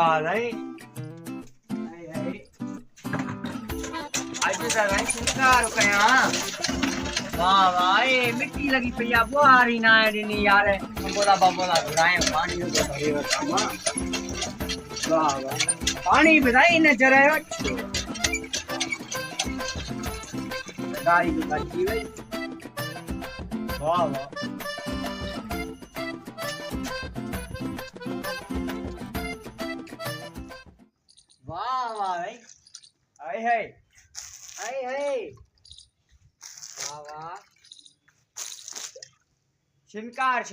वाह नहीं आज तो भाई शिकार कया वाह वाह ये मिट्टी लगी पई आ बुआरी ना है यार बोला घुराए पानी तो भरे वता वाह वाह पानी बताई न जरायो गाड़ी की बच्ची भाई वाह वाह वाह वाह भाई हाय वाह वाह शिनकार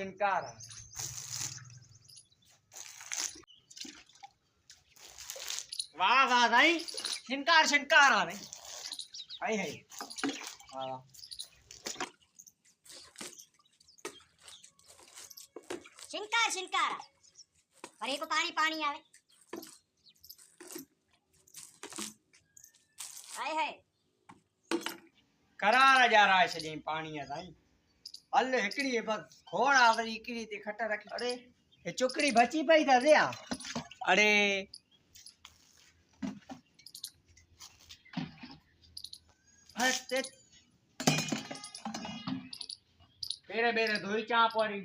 वाह वाह भाई शिनकार आ भाई हाय वाह शिनकार पर एक पानी आवे हाय करारा जा रहा है सॼे पानी है साईं हल हिकड़ी बस खोड़ा वरी हिकड़ी ते खट रख अरे ये चुकड़ी बची पई था दिया अरे हट पेरे धोई चा पड़ी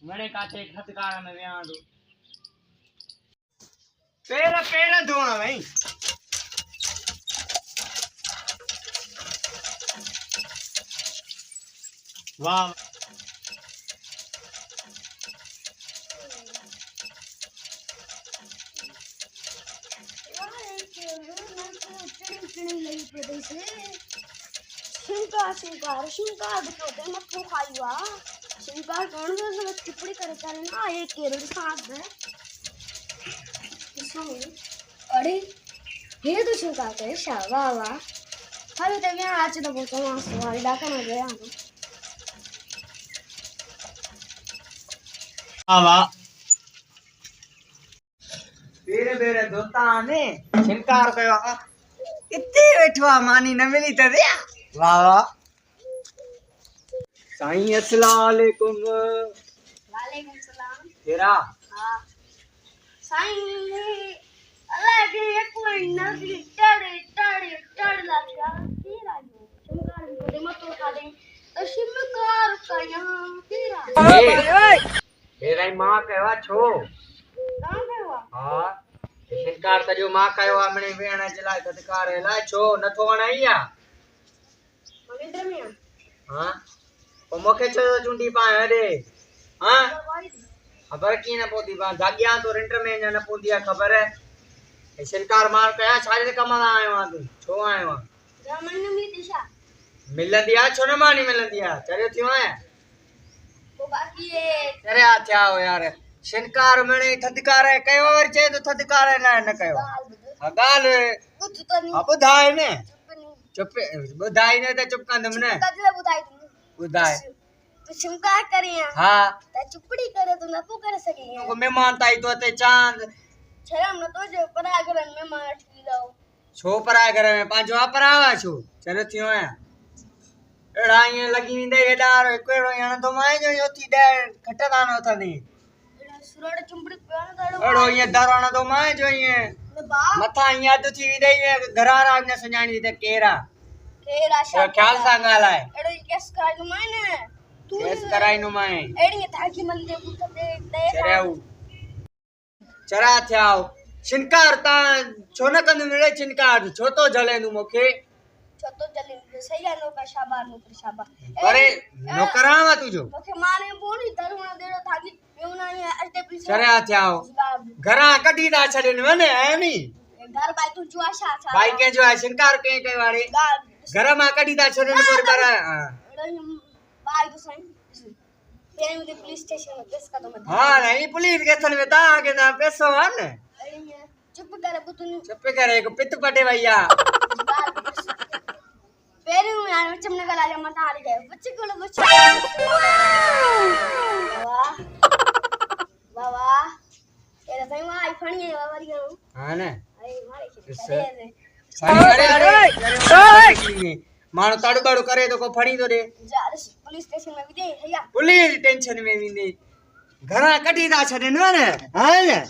मने काथे खतकार में विया दो पेरे धोआ भाई वाह शिनकार तो मथो खाइवा शिनकार कौन से चिपड़ी करे ना एक केरल साथ है अरे ये तो शिनकार करे वाह वाह हर तो मैं आज तो बहुत मास वाली डाका ना गया वाह बेरे धोता ने शिनकार कयो इतने बैठवा मानी न मिली त दिया वाह वाह साईं अस्सलाम वालेकुम वालेकुम सलाम तेरा हां साईं अल्लाह के एक कोई नदी टड़ लगा तेरा शिनकार को दे मत उठा दे तो शिनकार का यहां तेरा तेरा मां कहवा छो कहां कहवा हां शिनकार सजो मां कयो हमने वेण जे लाइ खतकार लाइ छो नथो वणाईया मनिंद्र में हां ओ मोखे छो चुंडी पाए रे हां खबर की न पोती बा जागिया तो रेंटर में न पोती खबर है शिनकार मार कया छाजे कम आयो आ तू छो आयो आ मन में दिशा मिलंदी आ छो न मानी मिलंदी आ चरियो थियो है वो बाकी ये अरे आ क्या हो यार शिनकार मने थदकार है कयो वर चे तो थदकार है ना कयो गाल कुछ तो नहीं बुधाए ने चुप बुधाई ने तो चुप कंदम ने कदले बुधाई तू बुधाए तो शिनकार करे हां त चुपड़ी करे तो न को करे सके को मेहमान ताई तो ते चांद शर्म न तो जो परागरन में मार की लाओ छो पराए घर में पांचो परावा छो चलो थियो है एड़ा ये लगी दे हेडार कोड़ो यण तो माए जो योती दे खटदा न थनी सुरड़ चुंबड़ी पेण एड़ो ये दराना तो माए जो ये मथा याद थी दे घरारा ने सजाणी ते केरा ख्याल सांगाला है एड़ो केस कराई नु माने तू केस कराई नु माए एड़ी ताकी मन दे पुत दे चराऊ चरा थयाओ शिनकार ता छो न कंद मिले शिनकार छो तो जले नु मोखे छो तो जले सही है नो का शाबा अरे नौकरावा तुजो मोखे माने बोनी तरुण देड़ो थाकी मेवना ने अटे पीछे चरा थयाओ घरा कडी दा छडन वने है नी घर बाई तू जो आशा भाई के जो है शिनकार के वाले घर में कडी दा छडन पर बाई तो सही पेन में पुलिस स्टेशन में केस का तो मत हां नहीं पुलिस के थन में ता के ना पैसा वन चुप करे बुतनी चुप करे को पित पटे भैया पेरी में यार चमने का लाजा मत आ गए बच्चे को बच्चे वाह ये सही में आई फणी है वारी हां ना आई मारे अरे मानो ताड़ू बाड़ू करे तो को फड़ी तो दे पुलिस स्टेशन में भी दे भैया पुलिस टेंशन में भी नहीं घरा कटी दा छडन ने हां